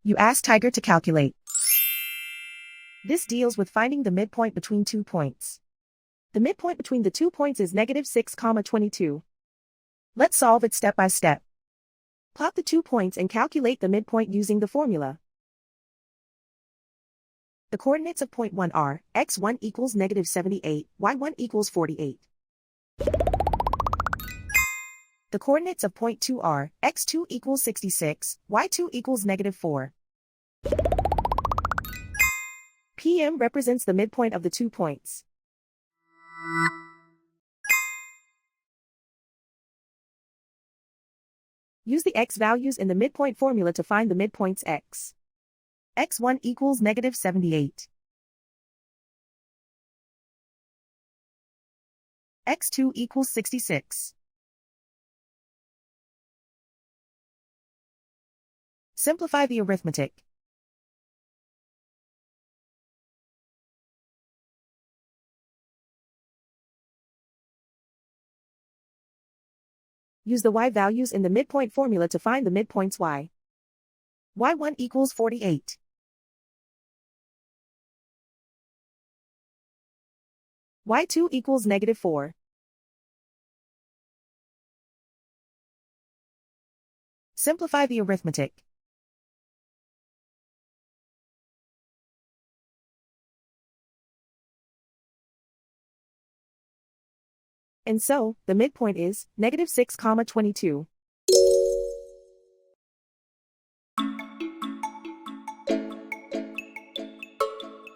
You ask Tiger to calculate. This deals with finding the midpoint between 2 points. The midpoint between the 2 points is -6, 22. Let's solve it step by step. Plot the 2 points and calculate the midpoint using the formula. The coordinates of point 1 are x1 equals -78, y1 equals 48. The coordinates of point 2 are x2 equals 66, y2 equals -4. PM represents the midpoint of the 2 points. Use the x values in the midpoint formula to find the midpoints x. x1 equals -78. x2 equals 66. Simplify the arithmetic. Use the y values in the midpoint formula to find the midpoints y. y1 equals 48. y2 equals -4. Simplify the arithmetic. And so, the midpoint is -6, 22.